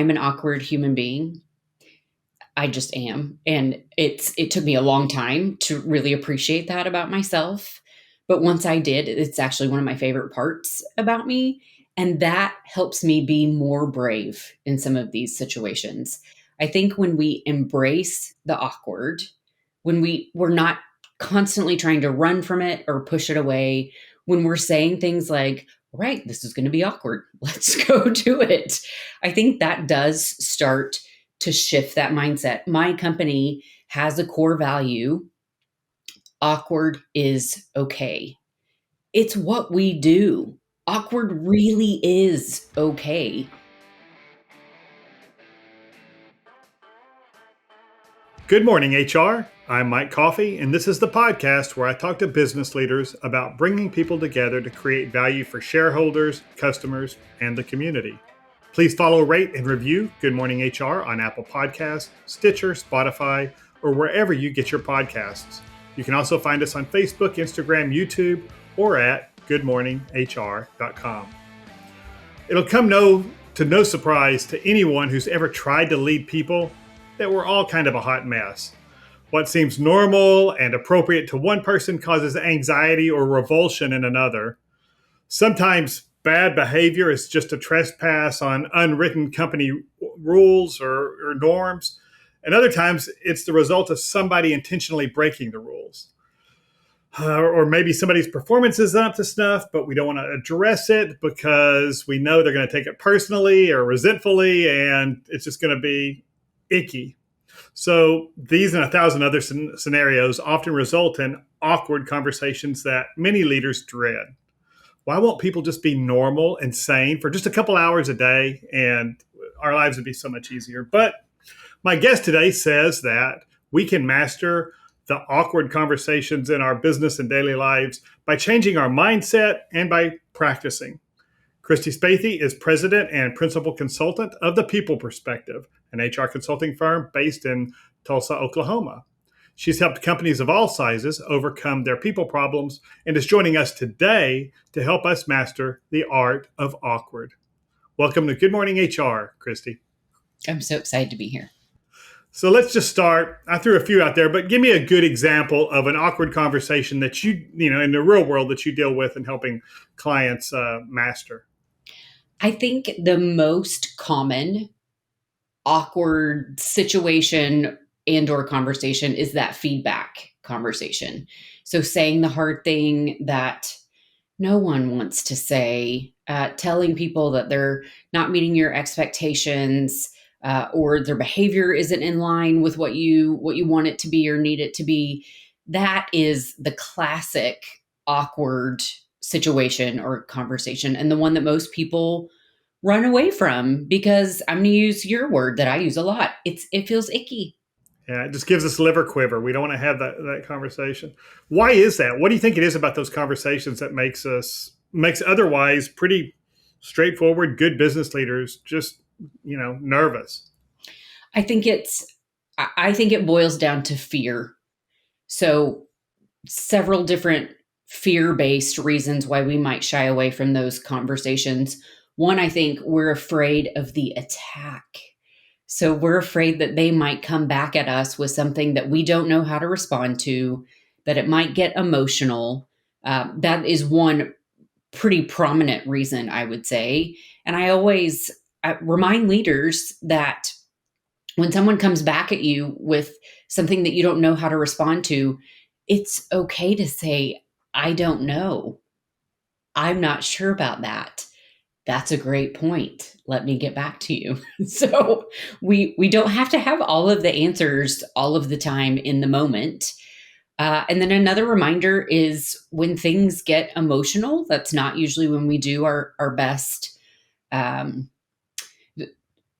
I'm an awkward human being. I just am. And it took me a long time to really appreciate that about myself. But once I did, it's actually one of my favorite parts about me. And that helps me be more brave in some of these situations. I think when we embrace the awkward, when we're not constantly trying to run from it or push it away, when we're saying things like, right, this is going to be awkward, let's go do it. I think that does start to shift that mindset. My company has a core value: awkward is okay. It's what we do. Awkward really is okay. Good morning, HR. I'm Mike Coffey, and this is the podcast where I talk to business leaders about bringing people together to create value for shareholders, customers, and the community. Please follow, rate, and review Good Morning HR on Apple Podcasts, Stitcher, Spotify, or wherever you get your podcasts. You can also find us on Facebook, Instagram, YouTube, or at goodmorninghr.com. It'll come to no surprise to anyone who's ever tried to lead people that we're all kind of a hot mess. What seems normal and appropriate to one person causes anxiety or revulsion in another. Sometimes bad behavior is just a trespass on unwritten company rules or norms. And other times it's the result of somebody intentionally breaking the rules. Or maybe somebody's performance is up to snuff, but we don't want to address it because we know they're going to take it personally or resentfully, and it's just going to be icky. So these and 1,000 other scenarios often result in awkward conversations that many leaders dread. Why won't people just be normal and sane for just a couple hours a day, and our lives would be so much easier? But my guest today says that we can master the awkward conversations in our business and daily lives by changing our mindset and by practicing. Kristi Spaethe is president and principal consultant of The People Perspective, an HR consulting firm based in Tulsa, Oklahoma. She's helped companies of all sizes overcome their people problems and is joining us today to help us master the art of awkward. Welcome to Good Morning HR, Kristi. I'm so excited to be here. So let's just start. I threw a few out there, but give me a good example of an awkward conversation that you in the real world that you deal with in helping clients master. I think the most common awkward situation and or conversation is that feedback conversation. So saying the hard thing that no one wants to say, telling people that they're not meeting your expectations, or their behavior isn't in line with what you want it to be or need it to be. That is the classic awkward situation or conversation, and the one that most people run away from, because I'm going to use your word that I use a lot. It feels icky. Yeah, it just gives us liver quiver. We don't want to have that conversation. Why is that? What do you think it is about those conversations that makes otherwise pretty straightforward, good business leaders just, nervous? I think it boils down to fear. So several different fear-based reasons why we might shy away from those conversations. One, I think we're afraid of the attack. So we're afraid that they might come back at us with something that we don't know how to respond to, that it might get emotional. That is one pretty prominent reason, I would say. And I remind leaders that when someone comes back at you with something that you don't know how to respond to, it's okay to say, I don't know. I'm not sure about that. That's a great point. Let me get back to you. So we don't have to have all of the answers all of the time in the moment. And then another reminder is when things get emotional, that's not usually when we do our best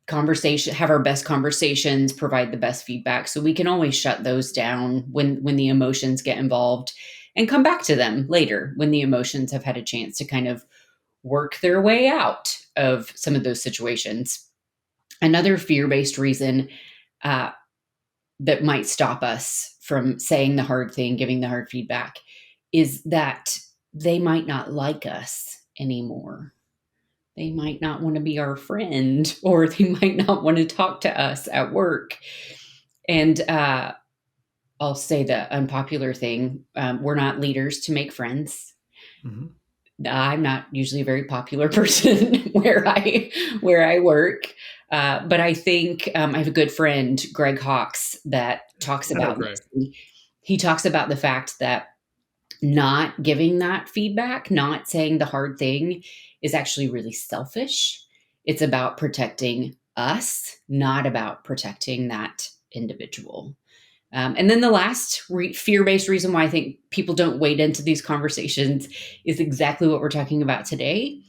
conversation, have our best conversations, provide the best feedback. So we can always shut those down when the emotions get involved and come back to them later when the emotions have had a chance to kind of work their way out of some of those situations. Another fear-based reason that might stop us from saying the hard thing, giving the hard feedback, is that they might not like us anymore. they might not want to be our friend, or they might not want to talk to us at work. And I'll say the unpopular thing, we're not leaders to make friends. Mhm. I'm not usually a very popular person where I work, but I think I have a good friend, Greg Hawkes, that talks I know about Greg. this. He talks about the fact that not giving that feedback, not saying the hard thing, is actually really selfish. It's about protecting us, not about protecting that individual. And then the last fear-based reason why I think people don't wade into these conversations is exactly what we're talking about today.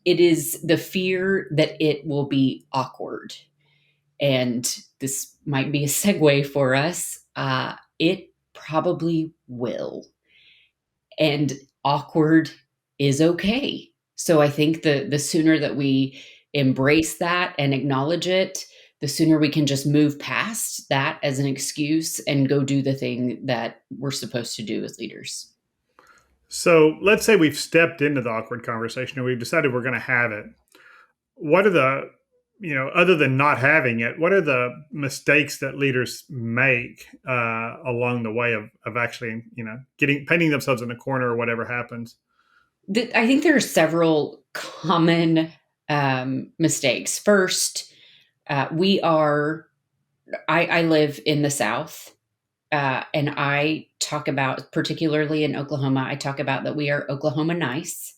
It is the fear that it will be awkward. And this might be a segue for us. It probably will. And awkward is okay. So I think the sooner that we embrace that and acknowledge it, the sooner we can just move past that as an excuse and go do the thing that we're supposed to do as leaders. So let's say we've stepped into the awkward conversation and we've decided we're going to have it. What are the, other than not having it, what are the mistakes that leaders make along the way of actually, painting themselves in a corner or whatever happens? I think there are several common mistakes. First, I live in the South. And I talk about, particularly in Oklahoma, I talk about that we are Oklahoma nice.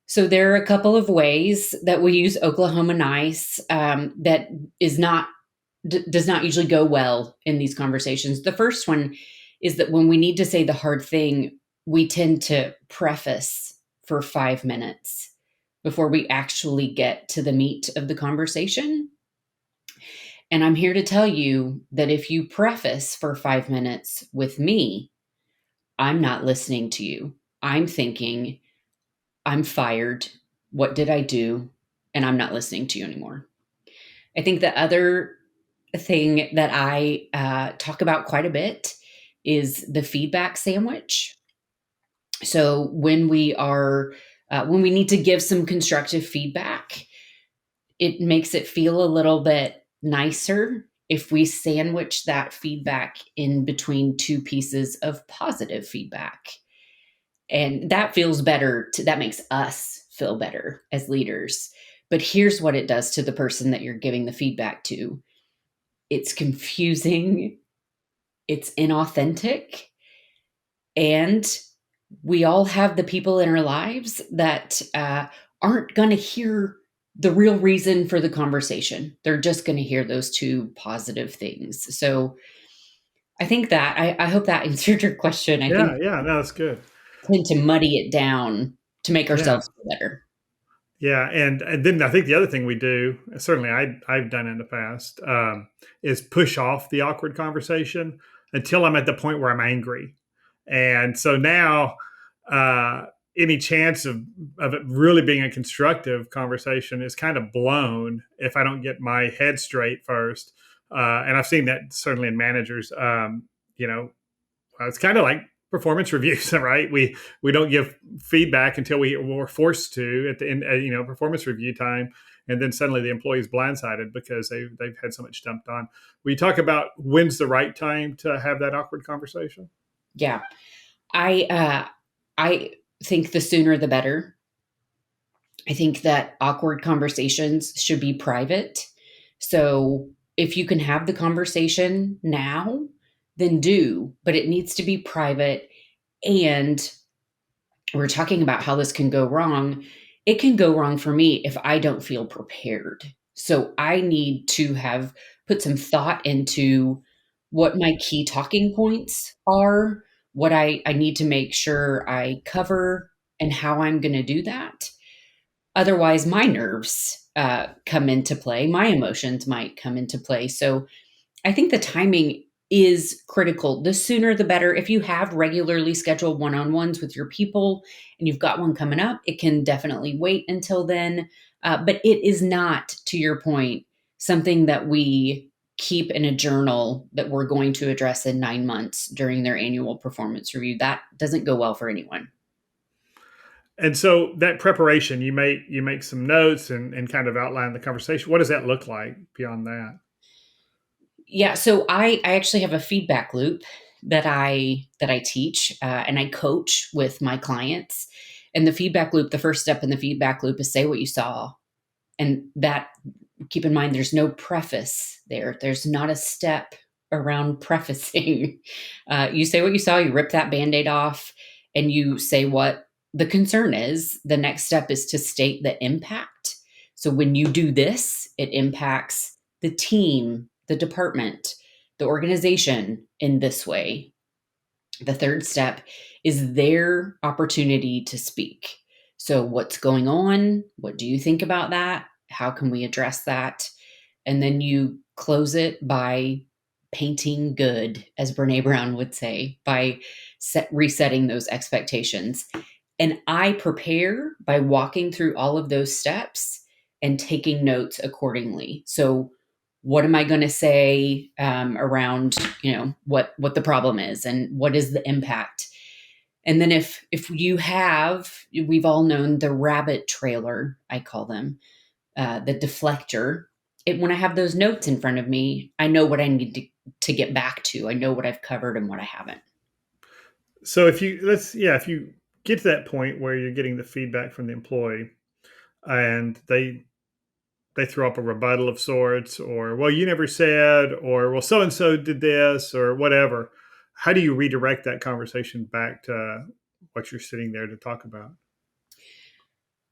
So there are a couple of ways that we use Oklahoma nice that does not usually go well in these conversations. The first one is that when we need to say the hard thing, we tend to preface for 5 minutes before we actually get to the meat of the conversation. And I'm here to tell you that if you preface for 5 minutes with me, I'm not listening to you. I'm thinking, I'm fired. What did I do? And I'm not listening to you anymore. I think the other thing that I talk about quite a bit is the feedback sandwich. So when we need to give some constructive feedback, it makes it feel a little bit nicer if we sandwich that feedback in between two pieces of positive feedback. And that feels better. That makes us feel better as leaders. But here's what it does to the person that you're giving the feedback to: it's confusing, it's inauthentic, and we all have the people in our lives that aren't going to hear the real reason for the conversation. They're just going to hear those two positive things. So I think that I hope that answered your question. I think Yeah, no, that's good. we tend to muddy it down to make Yeah. ourselves feel better. Yeah, and then I think the other thing we do, certainly I've done in the past, is push off the awkward conversation until I'm at the point where I'm angry, and so now uh, any chance of it really being a constructive conversation is kind of blown if I don't get my head straight first. And I've seen that certainly in managers. You know, it's kind of like performance reviews, right? We don't give feedback until we're forced to at the end, performance review time, and then suddenly the employee is blindsided because they've had so much dumped on. We talk about when's the right time to have that awkward conversation. Yeah, I think the sooner the better. I think that awkward conversations should be private. So if you can have the conversation now, then do, but it needs to be private. And we're talking about how this can go wrong. It can go wrong for me if I don't feel prepared. So I need to have put some thought into what my key talking points are, what I need to make sure I cover, and how I'm going to do that. Otherwise, my nerves come into play. My emotions might come into play. So I think the timing is critical. The sooner the better. If you have regularly scheduled one on ones with your people and you've got one coming up, it can definitely wait until then. But it is not, to your point, something that we keep in a journal that we're going to address in 9 months during their annual performance review. That doesn't go well for anyone. And so that preparation, you make some notes and kind of outline the conversation. What does that look like beyond that? Yeah, so I actually have a feedback loop that I teach and I coach with my clients. And the feedback loop, the first step in the feedback loop is say what you saw. And that, keep in mind, there's no preface there. There's not a step around prefacing. You say what you saw, you rip that band-aid off, and you say what the concern is. The next step is to state the impact. So when you do this, it impacts the team, the department, the organization in this way. The third step is their opportunity to speak. So, what's going on? What do you think about that? How can we address that? And then you close it by painting good, as Brene Brown would say, by resetting those expectations. And I prepare by walking through all of those steps and taking notes accordingly. So, what am I going to say around, what the problem is and what is the impact? And then if we've all known the rabbit trailer, I call them, the deflector. When I have those notes in front of me, I know what I need to get back to. I know what I've covered and what I haven't. So if you get to that point where you're getting the feedback from the employee and they throw up a rebuttal of sorts, or, well, you never said, or, well, so and so did this, or whatever, how do you redirect that conversation back to what you're sitting there to talk about?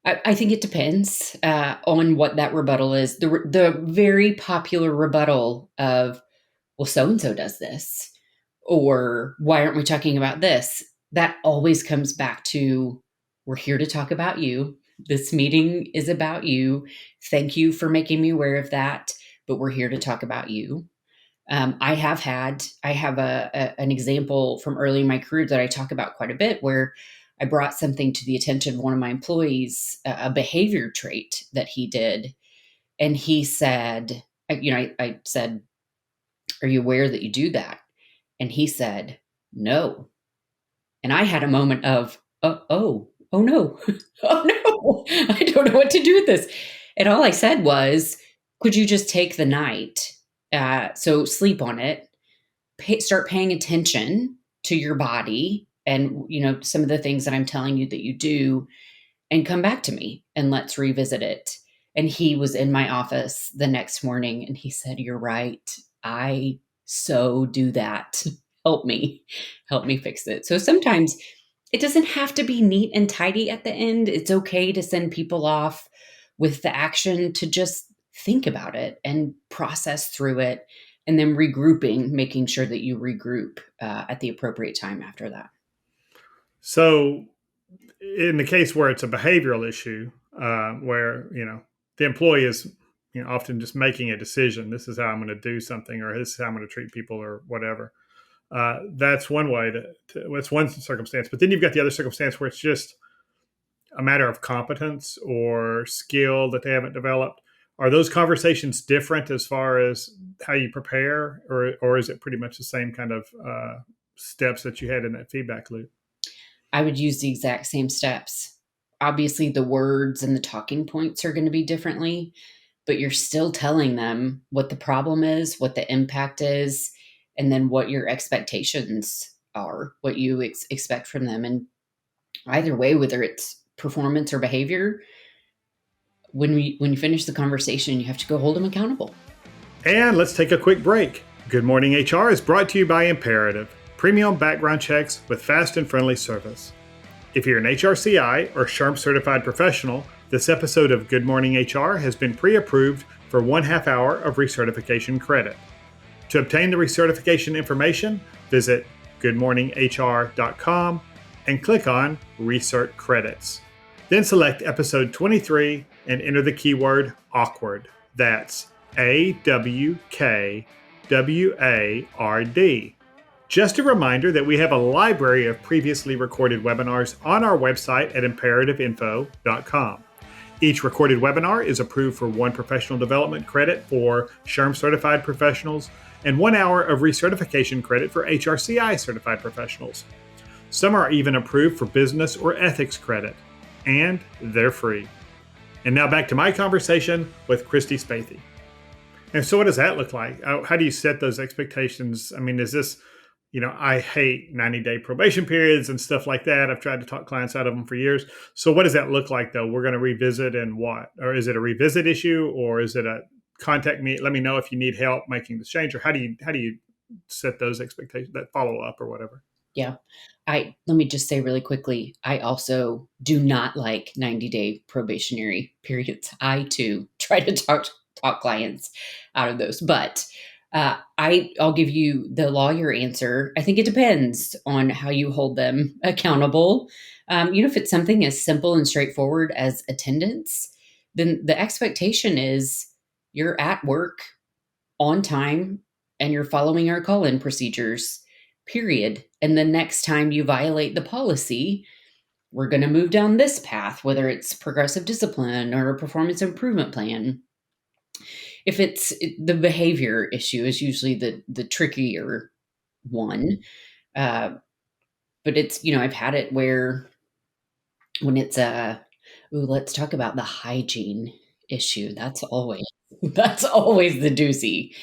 I think it depends on what that rebuttal is. The very popular rebuttal of, well, so and so does this, or why aren't we talking about this? That always comes back to, we're here to talk about you. This meeting is about you. Thank you for making me aware of that, but we're here to talk about you. I have an example from early in my career that I talk about quite a bit, where I brought something to the attention of one of my employees, a behavior trait that he did. And he said, I said, are you aware that you do that? And he said, no. And I had a moment of, oh no, oh no, I don't know what to do with this. And all I said was, could you just take the night? So sleep on it, start paying attention to your body and, some of the things that I'm telling you that you do, and come back to me and let's revisit it. And he was in my office the next morning and he said, you're right. I so do that. Help me fix it. So sometimes it doesn't have to be neat and tidy at the end. It's okay to send people off with the action to just think about it and process through it, and then regrouping, making sure that you regroup at the appropriate time after that. So in the case where it's a behavioral issue, where, the employee is, often just making a decision, this is how I'm going to do something, or this is how I'm going to treat people, or whatever. That's one way that's one circumstance. But then you've got the other circumstance where it's just a matter of competence or skill that they haven't developed. Are those conversations different as far as how you prepare, or is it pretty much the same kind of steps that you had in that feedback loop? I would use the exact same steps. Obviously, the words and the talking points are going to be differently, but you're still telling them what the problem is, what the impact is, and then what your expectations are, what you expect from them. And either way, whether it's performance or behavior, when you finish the conversation, you have to go hold them accountable. And let's take a quick break. Good Morning HR is brought to you by Imperative, premium background checks with fast and friendly service. If you're an HRCI or SHRM certified professional, this episode of Good Morning HR has been pre-approved for 1/2 hour of recertification credit. To obtain the recertification information, visit goodmorninghr.com and click on Recert Credits. Then select episode 23 and enter the keyword awkward. That's AWKWARD. Just a reminder that we have a library of previously recorded webinars on our website at imperativeinfo.com. Each recorded webinar is approved for 1 professional development credit for SHRM certified professionals and 1 hour of recertification credit for HRCI certified professionals. Some are even approved for business or ethics credit. and they're free. And now back to my conversation with Kristi Spaethe. And so what does that look like? How do you set those expectations? I mean, is this, I hate 90-day probation periods and stuff like that. I've tried to talk clients out of them for years. So what does that look like, though? We're going to revisit and what? Or is it a revisit issue, or is it a contact me, let me know if you need help making this change? Or how do you set those expectations, that follow up or whatever? Yeah. Let me just say really quickly, I also do not like 90-day probationary periods. I too try to talk clients out of those, but I'll give you the lawyer answer. I think it depends on how you hold them accountable. If it's something as simple and straightforward as attendance, then the expectation is you're at work on time and you're following our call-in procedures, period. And the next time you violate the policy, we're going to move down this path, whether it's progressive discipline or a performance improvement plan. If it's the behavior issue is usually the trickier one. But it's, I've had it where when it's let's talk about the hygiene issue. That's always the doozy.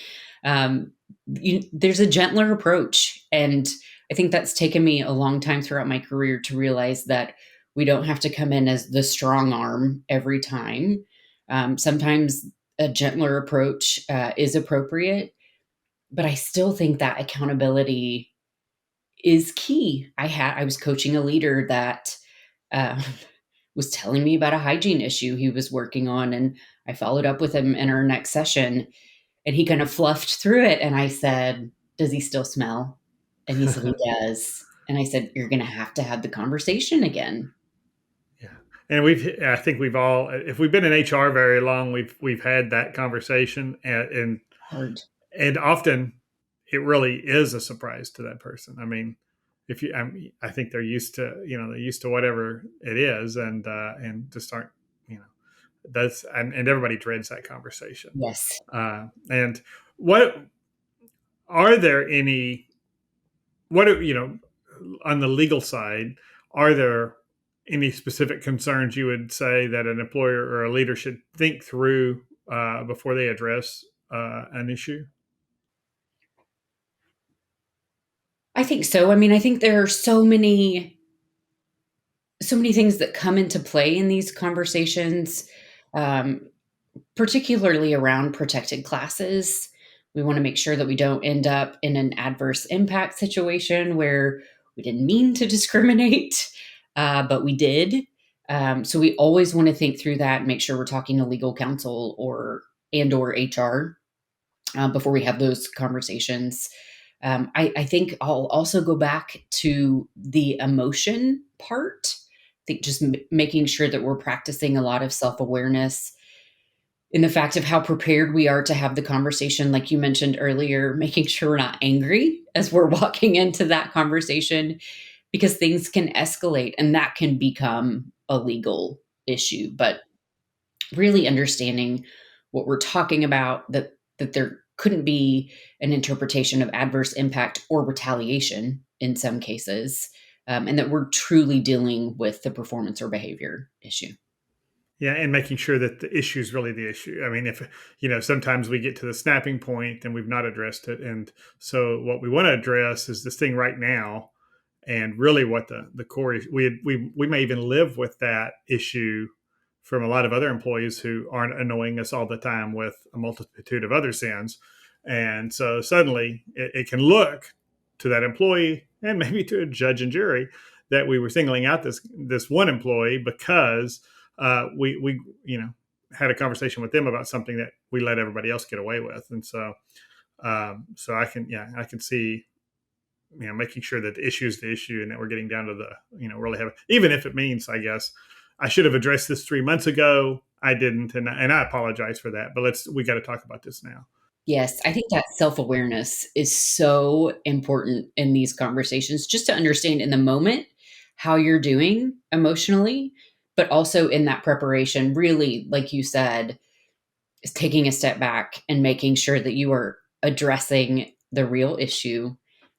There's a gentler approach. And I think that's taken me a long time throughout my career to realize that we don't have to come in as the strong arm every time. Sometimes a gentler approach is appropriate, but I still think that accountability is key. I was coaching a leader that uh, was telling me about a hygiene issue he was working on, and I followed up with him in our next session, and he kind of fluffed through it. And I said, "Does he still smell?" And he said, "He does." And I said, "You're going to have the conversation again." Yeah. And I think we've all, if we've been in HR very long, we've had that conversation, and Hard. and often it really is a surprise to that person. I mean, I think they're used to, whatever it is, and just aren't, that's, and everybody dreads that conversation. Yes. And what are there any, what are, on the legal side, are there any specific concerns you would say that an employer or a leader should think through before they address an issue? I think so. I mean, I think there are so many things that come into play in these conversations, um, particularly around protected classes. We want to make sure that we don't end up in an adverse impact situation where we didn't mean to discriminate, but we did. So we always want to think through that and make sure we're talking to legal counsel or HR before we have those conversations. I think I'll also go back to the emotion part. I think just making sure that we're practicing a lot of self-awareness in the fact of how prepared we are to have the conversation. Like you mentioned earlier, making sure we're not angry as we're walking into that conversation, because things can escalate and that can become a legal issue. But really understanding what we're talking about, that there couldn't be an interpretation of adverse impact or retaliation in some cases, and that we're truly dealing with the performance or behavior issue. Yeah, and making sure that the issue is really the issue. I mean, if sometimes we get to the snapping point and we've not addressed it, and so what we want to address is this thing right now, and really what the core is. We may even live with that issue from a lot of other employees who aren't annoying us all the time with a multitude of other sins, and so suddenly it can look to that employee and maybe to a judge and jury that we were singling out this one employee because we had a conversation with them about something that we let everybody else get away with. And so I can see, making sure that the issue is the issue and that we're getting down to the, really have, even if it means, I guess, I should have addressed this 3 months ago. I didn't. And I apologize for that, but we got to talk about this now. Yes, I think that self-awareness is so important in these conversations, just to understand in the moment how you're doing emotionally, but also in that preparation, really, like you said, is taking a step back and making sure that you are addressing the real issue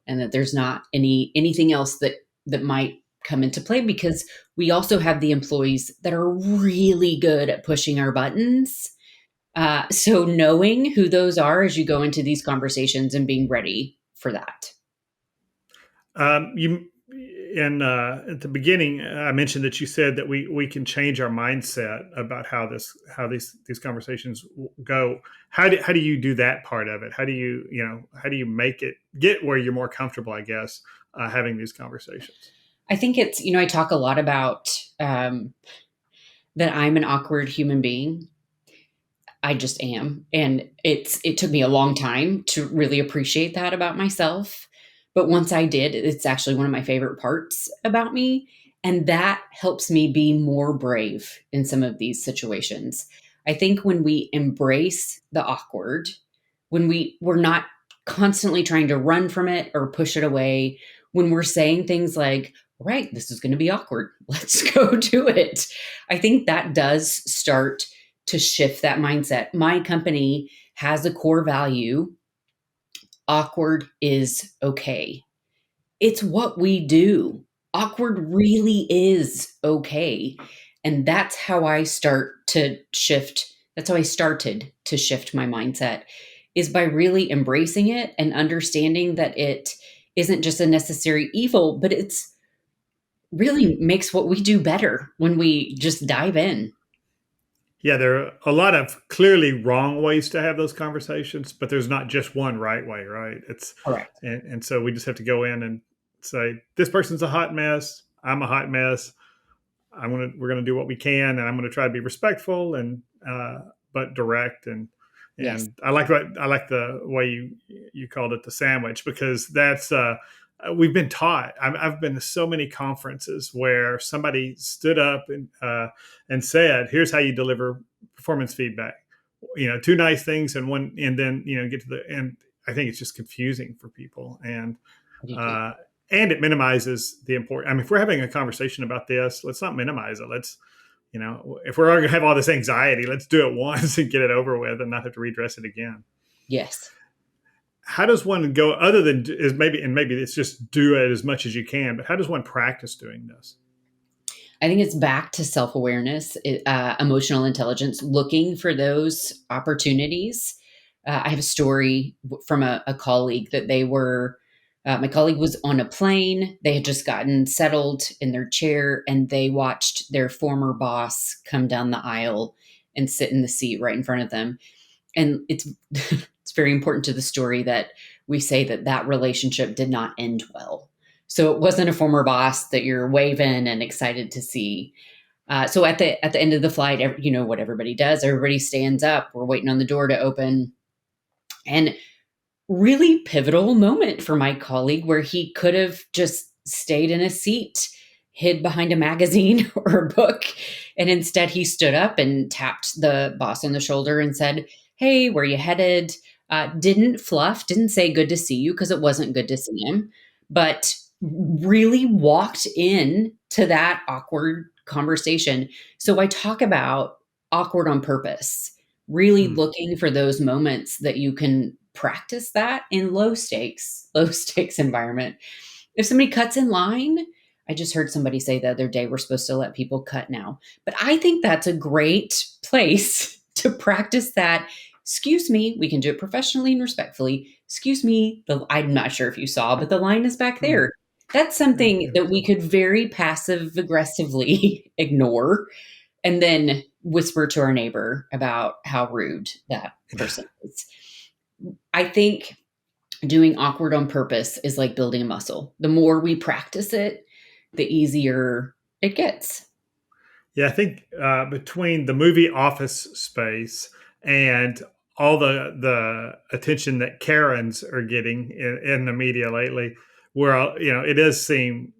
and that there's not anything else that might come into play because we also have the employees that are really good at pushing our buttons. So knowing who those are as you go into these conversations and being ready for that. You at the beginning, I mentioned that you said that we can change our mindset about how these conversations go. How do you do that part of it? How do you make it get where you're more comfortable? I guess having these conversations. I think it's I talk a lot about that I'm an awkward human being. I just am. And it took me a long time to really appreciate that about myself. But once I did, it's actually one of my favorite parts about me. And that helps me be more brave in some of these situations. I think when we embrace the awkward, when we're not constantly trying to run from it or push it away, when we're saying things like, right, this is going to be awkward, let's go do it. I think that does start to shift that mindset. My company has a core value. Awkward is okay. It's what we do. Awkward really is okay. And that's how I start to shift. That's how I started to shift my mindset, is by really embracing it and understanding that it isn't just a necessary evil, but it's really makes what we do better when we just dive in. Yeah, there are a lot of clearly wrong ways to have those conversations, but there's not just one right way, right? Correct. And so we just have to go in and say, this person's a hot mess. I'm a hot mess. We're gonna do what we can, and I'm gonna try to be respectful and but direct. Yes. And I like the way you called it the sandwich, because that's we've been taught. I've been to so many conferences where somebody stood up and said, "Here's how you deliver performance feedback." Two nice things and one, and then get to the end. I think it's just confusing for people, I do too. uh, and it minimizes the important. I mean, if we're having a conversation about this, let's not minimize it. Let's, if we're going to have all this anxiety, let's do it once and get it over with and not have to redress it again. Yes. How does one go, other than maybe it's just do it as much as you can, but how does one practice doing this? I think it's back to self-awareness, emotional intelligence, looking for those opportunities. I have a story from a colleague that my colleague was on a plane. They had just gotten settled in their chair and they watched their former boss come down the aisle and sit in the seat right in front of them. And it's it's very important to the story that we say that relationship did not end well. So it wasn't a former boss that you're waving and excited to see. So at the end of the flight, what everybody does, everybody stands up. We're waiting on the door to open, and really pivotal moment for my colleague where he could have just stayed in a seat, hid behind a magazine or a book, and instead he stood up and tapped the boss on the shoulder and said, "Hey, where you headed?" Didn't fluff, didn't say good to see you because it wasn't good to see him, but really walked in to that awkward conversation. So I talk about awkward on purpose, really Hmm. looking for those moments that you can practice that in low stakes environment. If somebody cuts in line, I just heard somebody say the other day, we're supposed to let people cut now. But I think that's a great place to practice that. Excuse me, we can do it professionally and respectfully. Excuse me, I'm not sure if you saw, but the line is back Hmm. there. That's Yeah, something yeah. that we could very passive aggressively ignore and then whisper to our neighbor about how rude that person is. I think doing awkward on purpose is like building a muscle. The more we practice it, the easier it gets. Yeah, I think between the movie Office Space and all the attention that Karens are getting in the media lately, where it does seem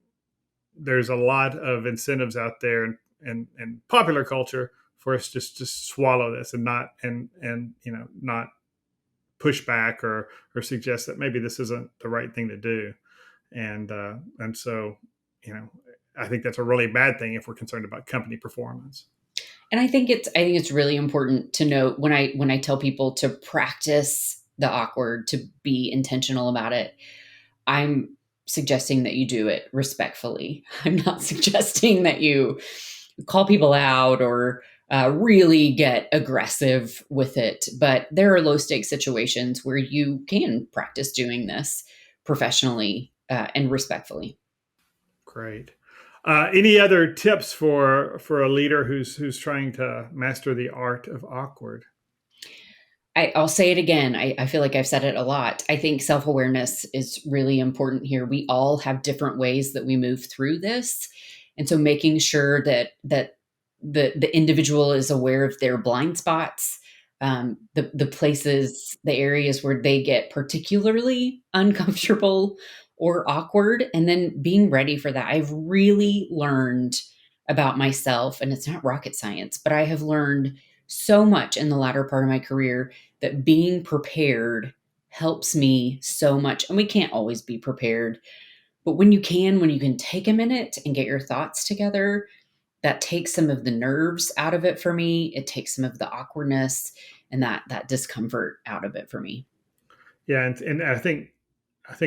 there's a lot of incentives out there and popular culture for us just to swallow this and not push back or suggest that maybe this isn't the right thing to do. And so, you know, I think that's a really bad thing if we're concerned about company performance. And I think it's really important to note when I tell people to practice the awkward, to be intentional about it. I'm suggesting that you do it respectfully. I'm not suggesting that you call people out or really get aggressive with it. But there are low stakes situations where you can practice doing this professionally and respectfully. Great. Any other tips for a leader who's trying to master the art of awkward? I'll say it again. I feel like I've said it a lot. I think self-awareness is really important here. We all have different ways that we move through this. And so making sure that the individual is aware of their blind spots, the places, the areas where they get particularly uncomfortable or awkward, and then being ready for that. I've really learned about myself, and it's not rocket science, but I have learned so much in the latter part of my career that being prepared helps me so much. And we can't always be prepared, but when you can take a minute and get your thoughts together, that takes some of the nerves out of it for me. It takes some of the awkwardness and that discomfort out of it for me. Yeah, and I think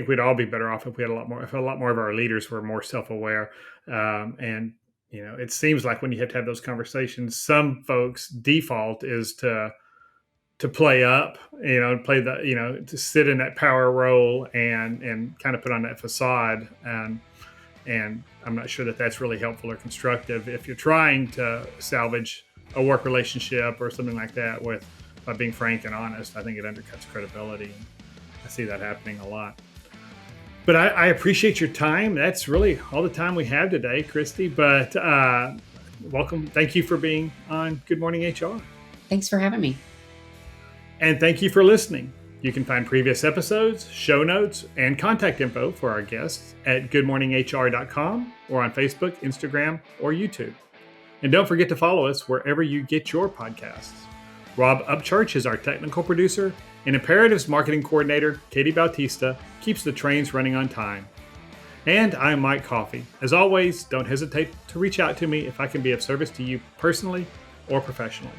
we'd all be better off if we had if a lot more of our leaders were more self-aware. And it seems like when you have to have those conversations, some folks' default is to play up, play to sit in that power role and kind of put on that facade. And I'm not sure that that's really helpful or constructive if you're trying to salvage a work relationship or something like that by being frank and honest. I think it undercuts credibility. I see that happening a lot. But I appreciate your time. That's really all the time we have today, Kristi. But welcome. Thank you for being on Good Morning HR. Thanks for having me. And thank you for listening. You can find previous episodes, show notes, and contact info for our guests at goodmorninghr.com or on Facebook, Instagram, or YouTube. And don't forget to follow us wherever you get your podcasts. Rob Upchurch is our technical producer, and Imperatives Marketing Coordinator, Katie Bautista, keeps the trains running on time. And I'm Mike Coffey. As always, don't hesitate to reach out to me if I can be of service to you personally or professionally.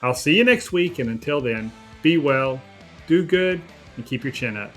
I'll see you next week, and until then, be well, do good, and keep your chin up.